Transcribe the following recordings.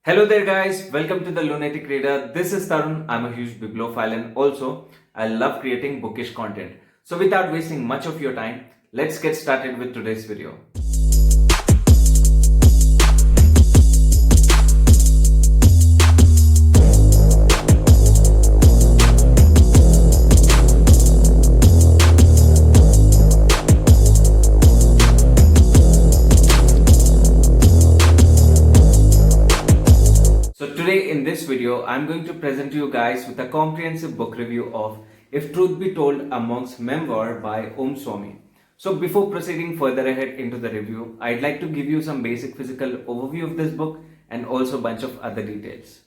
Hello there guys, welcome to the Lunatic Reader. This is Tarun. I'm a huge bibliophile and also I love creating bookish content. So without wasting much of your time, let's get started with today's video. So today in this video, I'm going to present you guys with a comprehensive book review of If Truth Be Told, a Monk's Memoir by Om Swami. So before proceeding further ahead into the review, I'd like to give you some basic physical overview of this book and also a bunch of other details.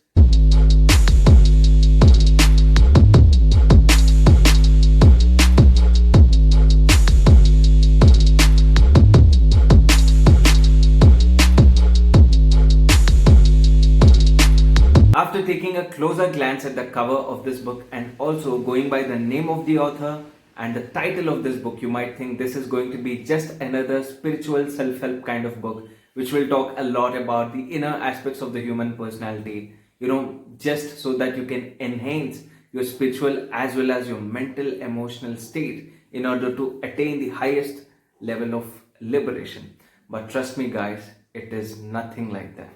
After taking a closer glance at the cover of this book and also going by the name of the author and the title of this book, you might think this is going to be just another spiritual self-help kind of book which will talk a lot about the inner aspects of the human personality, just so that you can enhance your spiritual as well as your mental emotional state in order to attain the highest level of liberation. But trust me guys, it is nothing like that.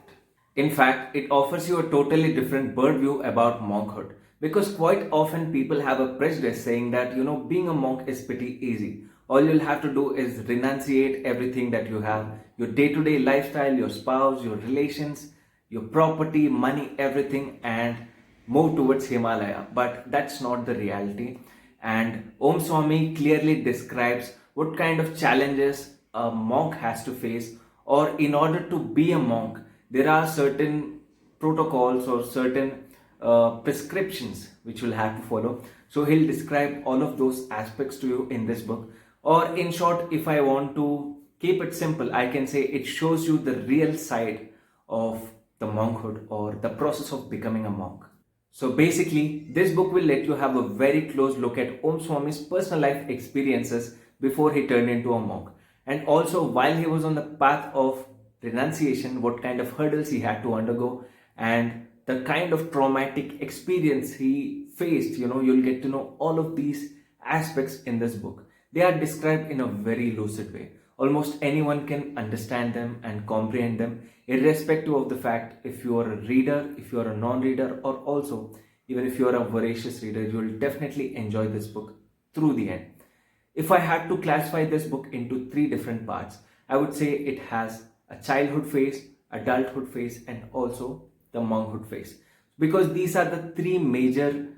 In fact, it offers you a totally different bird view about monkhood, because quite often people have a prejudice saying that being a monk is pretty easy. All you'll have to do is renunciate everything that you have, your day-to-day lifestyle, your spouse, your relations, your property, money, everything, and move towards Himalaya. But that's not the reality. And Om Swami clearly describes what kind of challenges a monk has to face, or in order to be a monk, there are certain protocols or certain prescriptions which you'll have to follow. So he'll describe all of those aspects to you in this book. Or in short, if I want to keep it simple, I can say it shows you the real side of the monkhood or the process of becoming a monk. So basically, this book will let you have a very close look at Om Swami's personal life experiences before he turned into a monk. And also while he was on the path of renunciation, what kind of hurdles he had to undergo and the kind of traumatic experience he faced. You'll get to know all of these aspects in this book. They are described in a very lucid way. Almost anyone can understand them and comprehend them, irrespective of the fact if you are a reader, if you are a non-reader, or also even if you are a voracious reader, you will definitely enjoy this book through the end. If I had to classify this book into three different parts, I would say it has a childhood phase, adulthood phase, and also the monkhood phase, because these are the three major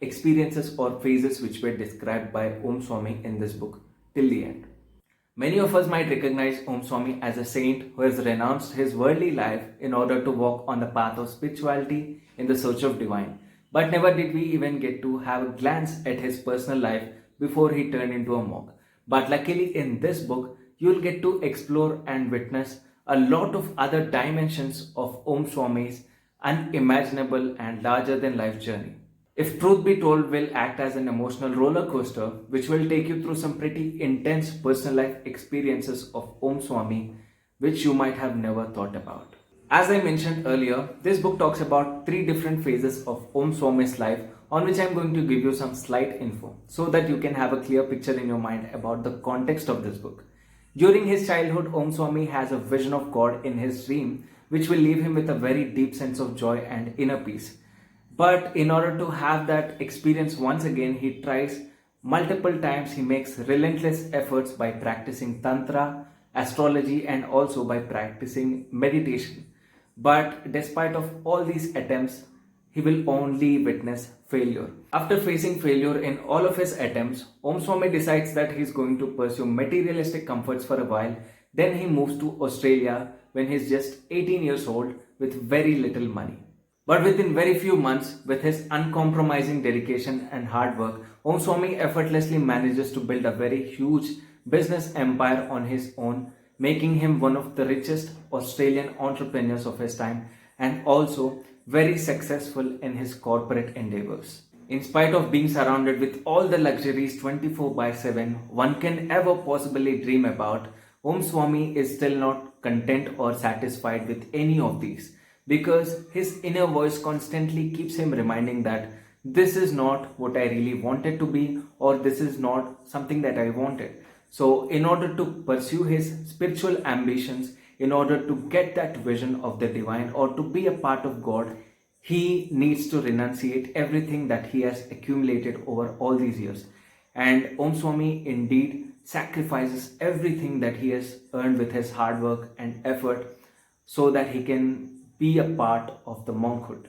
experiences or phases which were described by Om Swami in this book till the end. Many of us might recognize Om Swami as a saint who has renounced his worldly life in order to walk on the path of spirituality in the search of divine. But never did we even get to have a glance at his personal life before he turned into a monk. But luckily in this book, you'll get to explore and witness a lot of other dimensions of Om Swami's unimaginable and larger than life journey. If Truth Be Told will act as an emotional roller coaster which will take you through some pretty intense personal life experiences of Om Swami which you might have never thought about. As I mentioned earlier, this book talks about three different phases of Om Swami's life, on which I'm going to give you some slight info so that you can have a clear picture in your mind about the context of this book. During his childhood, Om Swami has a vision of God in his dream which will leave him with a very deep sense of joy and inner peace. But in order to have that experience once again, he tries multiple times. He makes relentless efforts by practicing Tantra, astrology, and also by practicing meditation. But despite of all these attempts, he will only witness failure. After facing failure in all of his attempts, Om Swami decides that he is going to pursue materialistic comforts for a while. Then he moves to Australia when he is just 18 years old with very little money. But within very few months, with his uncompromising dedication and hard work, Om Swami effortlessly manages to build a very huge business empire on his own, making him one of the richest Australian entrepreneurs of his time and also very successful in his corporate endeavors. In spite of being surrounded with all the luxuries 24/7 one can ever possibly dream about, Om Swami is still not content or satisfied with any of these. because his inner voice constantly keeps him reminding that this is not what I really wanted to be, or this is not something that I wanted. So, in order to pursue his spiritual ambitions, in order to get that vision of the divine or to be a part of God, he needs to renunciate everything that he has accumulated over all these years. And Om Swami indeed sacrifices everything that he has earned with his hard work and effort so that he can be a part of the monkhood.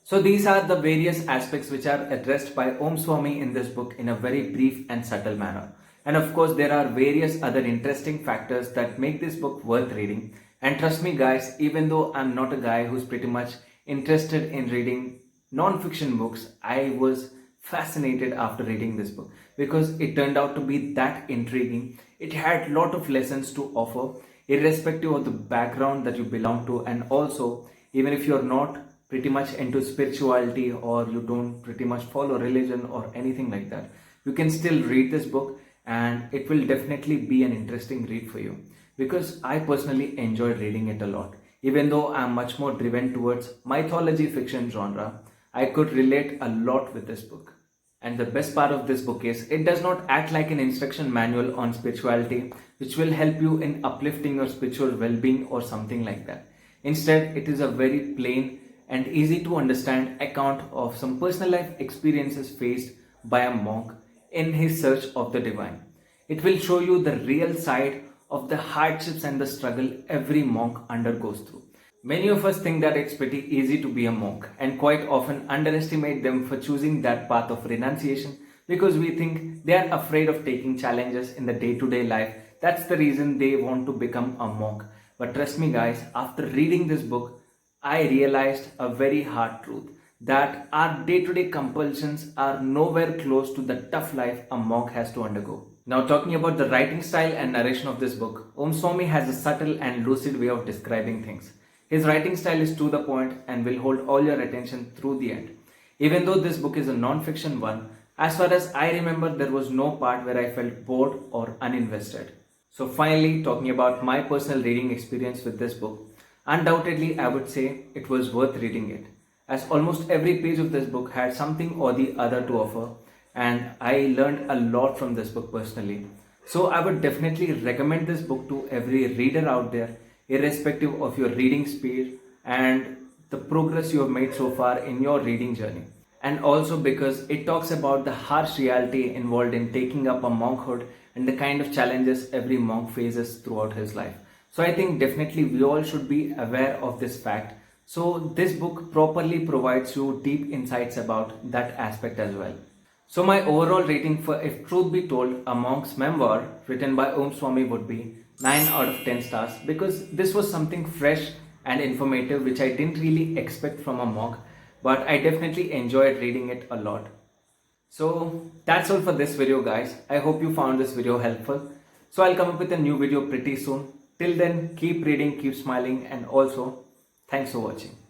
So these are the various aspects which are addressed by Om Swami in this book in a very brief and subtle manner. And of course, there are various other interesting factors that make this book worth reading. And trust me guys, even though I'm not a guy who's pretty much interested in reading non-fiction books, I was fascinated after reading this book because it turned out to be that intriguing. It had a lot of lessons to offer, irrespective of the background that you belong to, and also even if you're not pretty much into spirituality or you don't pretty much follow religion or anything like that, you can still read this book and it will definitely be an interesting read for you, because I personally enjoyed reading it a lot. Even though I'm much more driven towards mythology fiction genre, I could relate a lot with this book. And the best part of this book is it does not act like an instruction manual on spirituality which will help you in uplifting your spiritual well-being or something like that. Instead, it is a very plain and easy to understand account of some personal life experiences faced by a monk in his search of the divine. It will show you the real side of the hardships and the struggle every monk undergoes through. Many of us think that it's pretty easy to be a monk and quite often underestimate them for choosing that path of renunciation because we think they are afraid of taking challenges in the day-to-day life. That's the reason they want to become a monk. But trust me guys, after reading this book, I realized a very hard truth that our day-to-day compulsions are nowhere close to the tough life a monk has to undergo. Now, talking about the writing style and narration of this book, Om Swami has a subtle and lucid way of describing things. His writing style is to the point and will hold all your attention through the end. Even though this book is a non-fiction one, as far as I remember, there was no part where I felt bored or uninvested. So finally, talking about my personal reading experience with this book, undoubtedly I would say it was worth reading it, as almost every page of this book had something or the other to offer, and I learned a lot from this book personally. So I would definitely recommend this book to every reader out there, irrespective of your reading speed and the progress you have made so far in your reading journey. And also because it talks about the harsh reality involved in taking up a monkhood and the kind of challenges every monk faces throughout his life. So I think definitely we all should be aware of this fact. So this book properly provides you deep insights about that aspect as well. So my overall rating for If Truth Be Told, a Monk's Memoir written by Om Swami would be 9 out of 10 stars, because this was something fresh and informative which I didn't really expect from a monk, but I definitely enjoyed reading it a lot. So that's all for this video guys. I hope you found this video helpful. So I'll come up with a new video pretty soon. Till then, keep reading, keep smiling, and also thanks for watching.